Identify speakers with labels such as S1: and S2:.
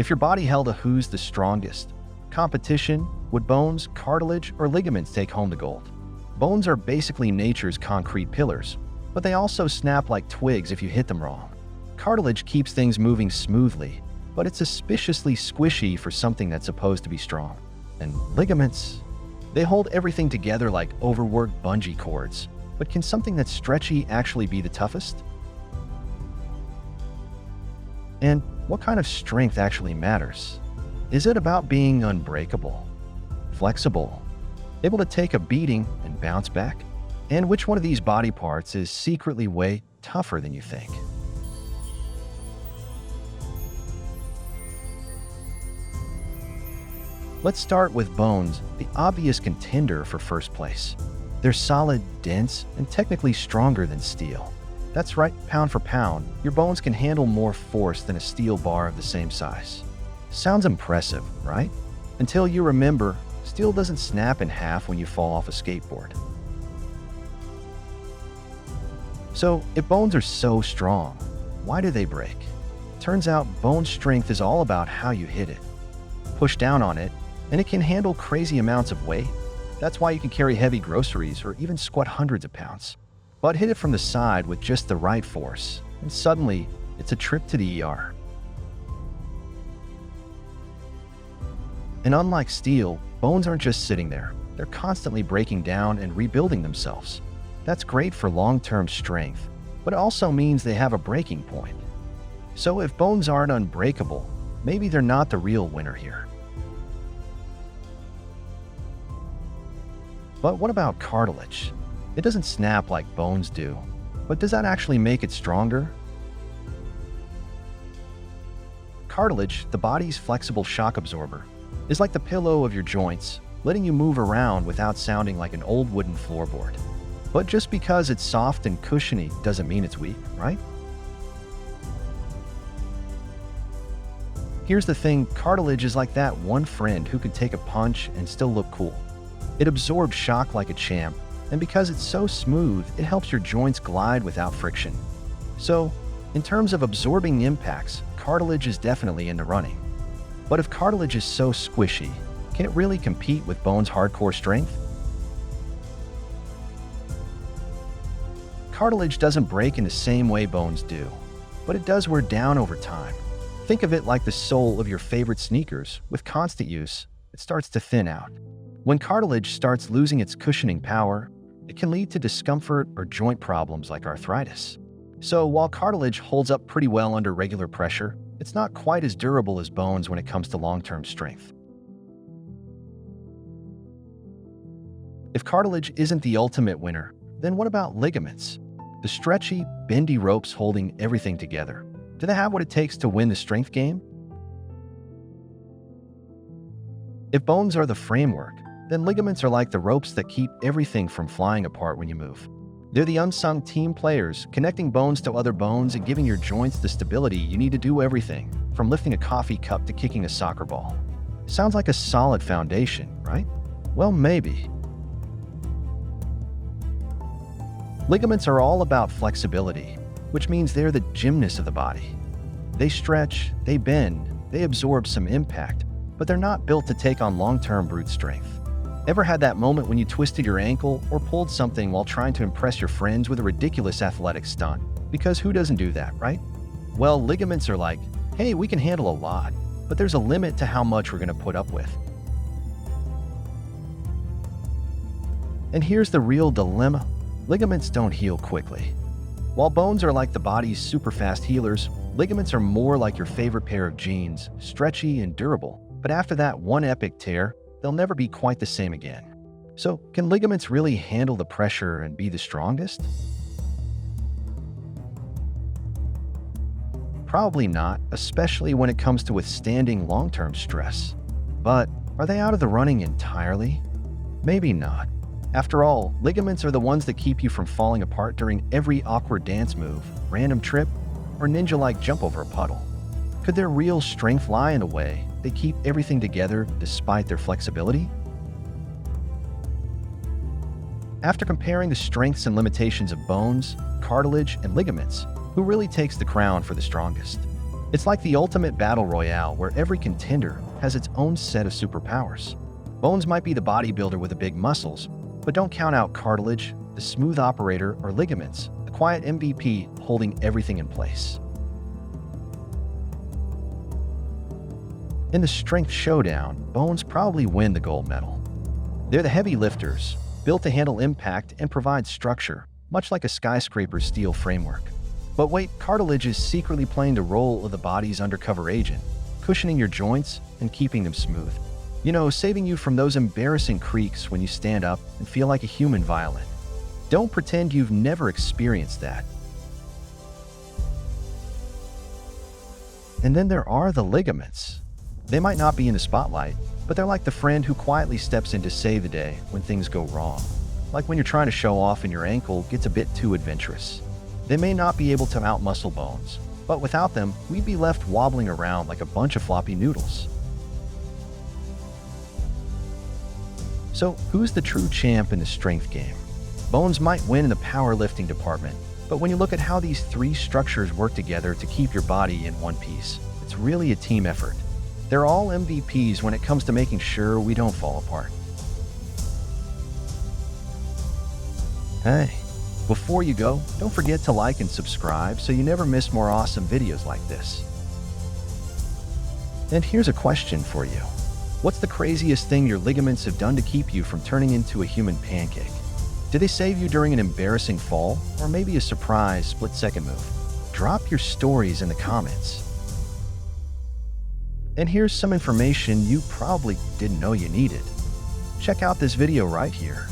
S1: If your body held a who's the strongest competition, would bones, cartilage, or ligaments take home the gold? Bones are basically nature's concrete pillars, but they also snap like twigs if you hit them wrong. Cartilage keeps things moving smoothly, but it's suspiciously squishy for something that's supposed to be strong. And ligaments, they hold everything together like overworked bungee cords. But can something that's stretchy actually be the toughest? And what kind of strength actually matters? Is it about being unbreakable, flexible, able to take a beating and bounce back? And which one of these body parts is secretly way tougher than you think? Let's start with bones, the obvious contender for first place. They're solid, dense, and technically stronger than steel. That's right, pound for pound, your bones can handle more force than a steel bar of the same size. Sounds impressive, right? Until you remember, steel doesn't snap in half when you fall off a skateboard. So, if bones are so strong, why do they break? Turns out bone strength is all about how you hit it. Push down on it, and it can handle crazy amounts of weight. That's why you can carry heavy groceries or even squat hundreds of pounds. But hit it from the side with just the right force, and suddenly, it's a trip to the ER. And unlike steel, bones aren't just sitting there. They're constantly breaking down and rebuilding themselves. That's great for long-term strength, but it also means they have a breaking point. So if bones aren't unbreakable, maybe they're not the real winner here. But what about cartilage? It doesn't snap like bones do, but does that actually make it stronger? Cartilage, the body's flexible shock absorber, is like the pillow of your joints, letting you move around without sounding like an old wooden floorboard. But just because it's soft and cushiony doesn't mean it's weak, right? Here's the thing, cartilage is like that one friend who could take a punch and still look cool. It absorbs shock like a champ, and because it's so smooth, it helps your joints glide without friction. So, in terms of absorbing impacts, cartilage is definitely in the running. But if cartilage is so squishy, can it really compete with bone's hardcore strength? Cartilage doesn't break in the same way bones do, but it does wear down over time. Think of it like the sole of your favorite sneakers. With constant use, it starts to thin out. When cartilage starts losing its cushioning power, it can lead to discomfort or joint problems like arthritis. So while cartilage holds up pretty well under regular pressure, it's not quite as durable as bones when it comes to long-term strength. If cartilage isn't the ultimate winner, then what about ligaments? The stretchy, bendy ropes holding everything together. Do they have what it takes to win the strength game? If bones are the framework, then ligaments are like the ropes that keep everything from flying apart when you move. They're the unsung team players, connecting bones to other bones and giving your joints the stability you need to do everything, from lifting a coffee cup to kicking a soccer ball. Sounds like a solid foundation, right? Well, maybe. Ligaments are all about flexibility, which means they're the gymnasts of the body. They stretch, they bend, they absorb some impact, but they're not built to take on long-term brute strength. Ever had that moment when you twisted your ankle or pulled something while trying to impress your friends with a ridiculous athletic stunt? Because who doesn't do that, right? Well, ligaments are like, hey, we can handle a lot, but there's a limit to how much we're going to put up with. And here's the real dilemma. Ligaments don't heal quickly. While bones are like the body's super fast healers, ligaments are more like your favorite pair of jeans, stretchy and durable. But after that one epic tear, they'll never be quite the same again. So, can ligaments really handle the pressure and be the strongest? Probably not, especially when it comes to withstanding long-term stress. But are they out of the running entirely? Maybe not. After all, ligaments are the ones that keep you from falling apart during every awkward dance move, random trip, or ninja-like jump over a puddle. Could their real strength lie in the way they keep everything together despite their flexibility? After comparing the strengths and limitations of bones, cartilage, and ligaments, who really takes the crown for the strongest? It's like the ultimate battle royale where every contender has its own set of superpowers. Bones might be the bodybuilder with the big muscles, but don't count out Cartilage, the smooth operator, or Ligaments, the quiet MVP holding everything in place. In the strength showdown, Bones probably win the gold medal. They're the heavy lifters, built to handle impact and provide structure, much like a skyscraper's steel framework. But wait, Cartilage is secretly playing the role of the body's undercover agent, cushioning your joints and keeping them smooth. You know, saving you from those embarrassing creaks when you stand up and feel like a human violin. Don't pretend you've never experienced that. And then there are the ligaments. They might not be in the spotlight, but they're like the friend who quietly steps in to save the day when things go wrong. Like when you're trying to show off and your ankle gets a bit too adventurous. They may not be able to outmuscle Bones, but without them, we'd be left wobbling around like a bunch of floppy noodles. So, who's the true champ in the strength game? Bones might win in the powerlifting department, but when you look at how these three structures work together to keep your body in one piece, it's really a team effort. They're all MVPs when it comes to making sure we don't fall apart. Hey, before you go, don't forget to like and subscribe so you never miss more awesome videos like this. And here's a question for you. What's the craziest thing your ligaments have done to keep you from turning into a human pancake? Did they save you during an embarrassing fall, or maybe a surprise split-second move? Drop your stories in the comments. And here's some information you probably didn't know you needed. Check out this video right here.